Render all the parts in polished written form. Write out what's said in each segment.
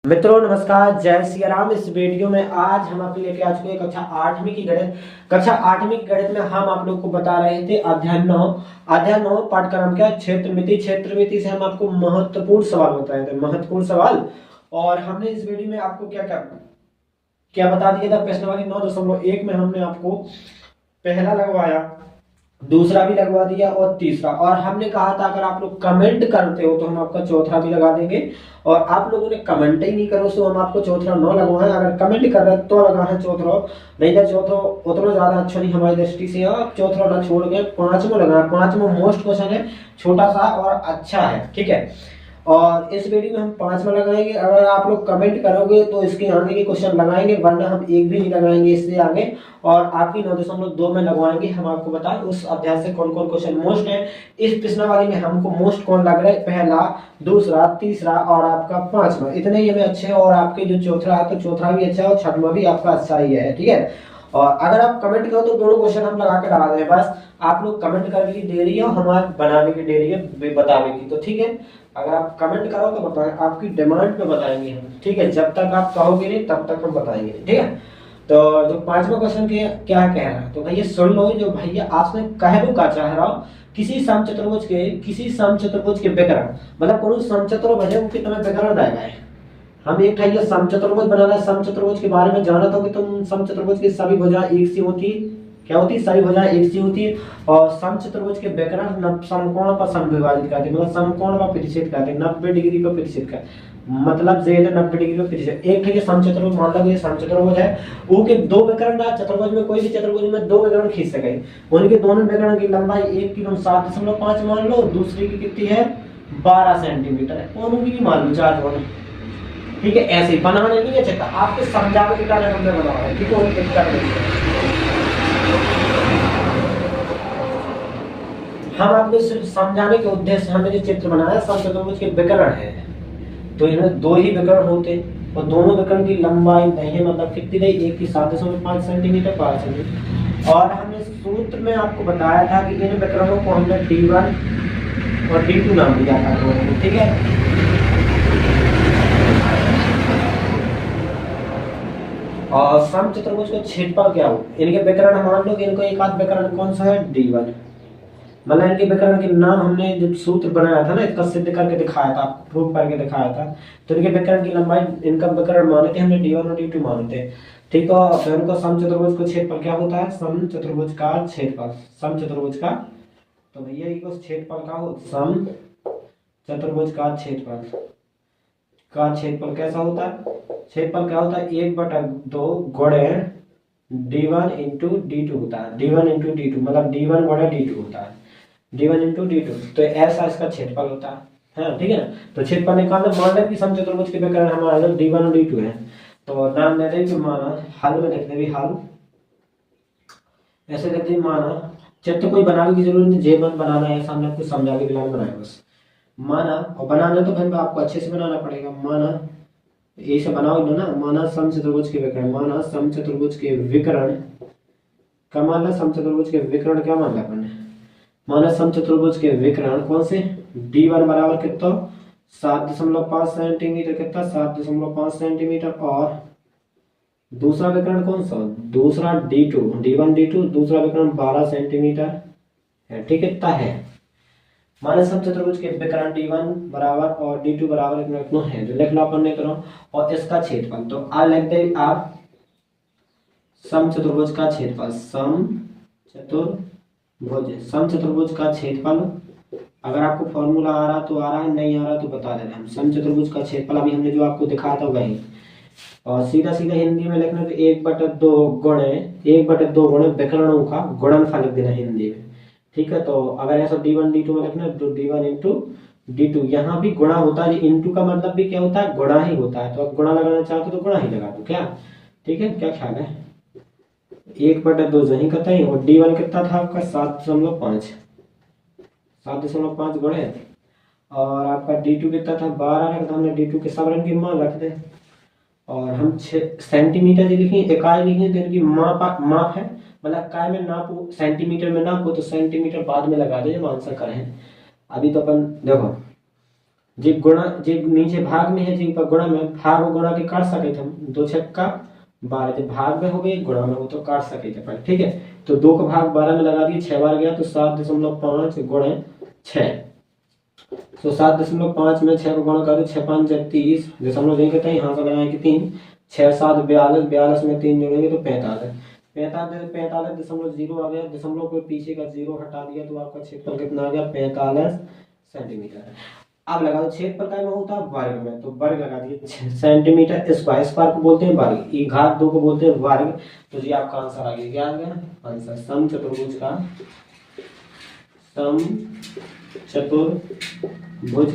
मित्रों नमस्कार, जय सिया राम। इस वीडियो में आज हम आपके लेके आ चुके हैं कक्षा आठवीं की गणित में हम आप लोग को बता रहे थे अध्ययन 9 पाठ्यक्रम क्या क्षेत्रमिति से हम आपको महत्वपूर्ण सवाल बताए थे, महत्वपूर्ण सवाल। और हमने इस वीडियो में आपको क्या क्या क्या बता दिया था। प्रश्नावली 9.1 में हमने आपको पहला लगवाया, दूसरा भी लगवा दिया और तीसरा, और हमने कहा था अगर आप लोग कमेंट करते हो तो हम आपका चौथा भी लगा देंगे। और आप लोगों ने कमेंट ही नहीं करो तो हम आपको चौथा न लगवाएं। अगर कमेंट कर रहे तो लगा है चौथा, नहीं तो चौथा उतना ज्यादा अच्छा नहीं हमारी दृष्टि से। आप चौथा ना छोड़ के पांचवा लगाना। पांचवा मोस्ट क्वेश्चन है, छोटा सा और अच्छा है, ठीक है। और इस वीडियो में हम पांचवा लगाएंगे। अगर आप लोग कमेंट करोगे तो इसके आगे के क्वेश्चन लगाएंगे, वरना हम एक भी नहीं लगाएंगे इससे आगे। और आपकी 9.2 में लगवाएंगे। हम आपको बताएं उस अध्याय से कौन कौन क्वेश्चन मोस्ट है। इस प्रश्नावली में हमको मोस्ट कौन लग रहा है, पहला, दूसरा, तीसरा और आपका पांचवा, इतने ही हमें अच्छे हैं। और आपके जो चौथा है तो चौथा भी अच्छा है और छठवां भी आपका अच्छा ही है, ठीक है। और अगर आप कमेंट करो तो दोनों क्वेश्चन हम लगा के लगा दें। बस आप लोग कमेंट करने की देरी है और हमारे बनाने की देरी है बताने की, तो ठीक है। अगर आप कमेंट करो तो बताएं, आपकी डिमांड पे बताएंगे हम, ठीक है। जब तक आप कहोगे नहीं तब तक हम बताएंगे, ठीक है। तो जो पांचवा क्वेश्चन के क्या कह रहा है तो भैया सुन लो। जो भैया आपने कहबो का चाह रहा हूं, किसी समचतुर्भुज के विकर्ण, मतलब कोनो समचतुर्भुज है उनके तुम्हें विकर्ण देगा है। हम एक ये समचतुर्भुज बनाना है। समचतुर्भुज के बारे में जाना तो कि तुम समचतुर्भुज की सभी भुजाएं एक सी होती, क्या होती, सभी भुजाएं एक सी होती है। और समचतुर्भुज के विकर्ण समकोण पर समविभाजित करते हैं, मतलब समकोण पर प्रतिच्छेद करते हैं, 90 डिग्री पर प्रतिच्छेद करते हैं। मतलब z 90 डिग्री पर प्रतिच्छेद। एक है ये समचतुर्भुज, मान लो ये समचतुर्भुज है, वो के दो विकर्ण ना, चतुर्भुज में कोई भी चतुर्भुज में दो विकर्ण खींच सके। उनके दोनों विकर्ण की लंबाई एक की तुम 7.5 मान लो, दूसरी की कितनी है 12 सेंटीमीटर है, दोनों की मान लो 4 मान, ठीक है। ऐसे ही बनाना नहीं है चक्कर, आपके समझाने के कारण हमने बनाया है, ठीक है। कोई दिक्कत नहीं है। हम आपको सिर्फ समझाने के उद्देश्य से हमने जो चित्र बनाया समचतुर्भुज के विकर्ण है। तो इनमें दो ही विकर्ण होते हैं और दोनों विकर्ण की लंबाई नहीं है, मतलब कितनी गई, एक की 7.5 सेंटीमीटर 12 सेंटीमीटर। और हमने सूत्र में आपको बताया था कि इन विकर्णों को हमने D1 और D2 नाम दिया था, ठीक है। और समचतुर्भुज का क्षेत्रफल क्या हो, इनके विकर्ण मान लो कि इनको एक आध विकर्ण कौन सा है D1, मतलब इनके विकर्ण के नाम हमने जब सूत्र बनाया था ना, इसका सिद्ध करके दिखाया था, आपको प्रूव करके दिखाया था। तो इनके विकर्ण की लंबाई, इनका विकर्ण माने थे हमने D1 और D2 माने थे, ठीक है। फिर उनको समचतुर्भुज का क्षेत्रफल क्या होता है, समचतुर्भुज का क्षेत्रफल, समचतुर्भुज का, तो भैया ये क्षेत्रफल का हो, समचतुर्भुज का क्षेत्रफल कैसा होता है, क्षेत्रफल क्या होता है 1/2 गुणे D1 इंटू D2 होता है, D1 इंटू D2, मतलब D1 गुणे D2 होता है, D1 इंटू D2। तो ऐसा इसका क्षेत्रफल होता है, हाँ ठीक है ना। तो क्षेत्रफल निकालना, मान लें कि समचतुर्भुज के विकर्ण हमारा D1 और D2 है, तो नाम दे दें कि माना, हल में लिख दें हल, ऐसे लिख दें माना, चित्र कोई बनाने की जरूरत नहीं, J1 बनाना है, सामने आपको समझा के बिना बनाया बस माना। और बनाना तो फिर आपको अच्छे से बनाना पड़ेगा। माना ऐसे बनाओ ना, माना समचतुर्भुज के विकर्ण, माना समचतुर्भुज के विकर्ण क्या मान ला, समचतुर्भुज के विकर्ण क्या मान ला अपन, माना समचतुर्भुज के विकर्ण कौन से, D1 बराबर कितना 7.5 सेंटीमीटर, कितना 7.5 सेंटीमीटर। और दूसरा विकर्ण कौन सा, दूसरा D2, D1 D2, दूसरा विकर्ण 12 सेंटीमीटर है, ठीक है, इतना है। माना समचतुर्भुज के विकर्ण D1 बराबर और D2 बराबर इतना है, जो लिख लो अपन ने करो। और इसका क्षेत्रफल तो आ लिख दे आप, समचतुर्भुज का क्षेत्रफल, समचतुर्भुज का क्षेत्रफल। अगर आपको फॉर्मूला आ रहा तो आ रहा है, नहीं आ रहा तो बता देना। हम समचतुर्भुज का क्षेत्रफल अभी हमने जो आपको दिखाया था वही, और सीधा सीधा हिंदी में लिखना तो 1/2 गुणे विकर्णों का गुणनफल लिख देना हिंदी में, ठीक है। तो अगर ऐसा D1 D2 में लिखना तो D1 इंटू D2, यहाँ भी गुणा होता है, इंटू का मतलब भी क्या होता है, गुणा ही होता है। तो आप गुणा लगाना चाहते हो तो गुणा ही लगा दो, क्या ठीक है, क्या ख्याल है। 1/2 यही कहता है। और D1 कितना था आपका 7.5 गुणे, और आपका D2 कितना था 12, रख हमने D2 के सब रंग की मान रख दे। और हम सेंटीमीटर लिखें, इकाई लिखें तो इनकी माप है, मतलब काय में नाप, सेंटीमीटर में नाप हो तो सेंटीमीटर बाद में लगा दे जब आंसर करें। अभी तो अपन देखो जे गुणा जे नीचे भाग में है, जिन पर गुणा में भाग और गुणा के काट सके थे हम, 2 छक्का 12, जब भाग में हो गई गुणा में हो तो काट सके थे पर, ठीक है। तो 2 का भाग 12 में लगा दिए, 6 बार गया तो 7.5 गुणे 6, तो 7.5 में 6 को गुणा करो, 6 5 जा 30, दशमलव नहीं करते यहाँ से लगाए कि 3, 6 7 42, 42 में 3 जोड़ेंगे तो 45, 45.0 आ गया, दशमलव को पीछे का 0 हटा दिया तो आपका क्षेत्रफल कितना आ गया 45 सेंटीमीटर। अब लगा दो क्षेत्रफल का में होता है वर्ग में, तो वर्ग लगा दिए सेंटीमीटर स्क्वायर, स्क्वायर को बोलते हैं वर्ग, ई घात 2 को बोलते हैं वर्ग। तो जी आपका आंसर आ गया, क्या आ गया आंसर, समचतुर्भुज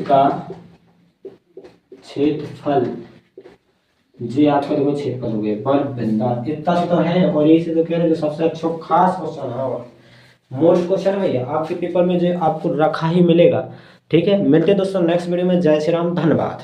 का क्षेत्रफल, जी आपका देखो क्षेत्रफल हो गया वर्ग बिंदा, इतना तो है। और इसी तो कह रहे जो सबसे अच्छा खास क्वेश्चन है और मोस्ट क्वेश्चन भैया आपके पेपर में जो आपको रखा ही मिलेगा, ठीक है। मिलते हैं दोस्तों नेक्स्ट वीडियो में, जय श्री राम, धन्यवाद।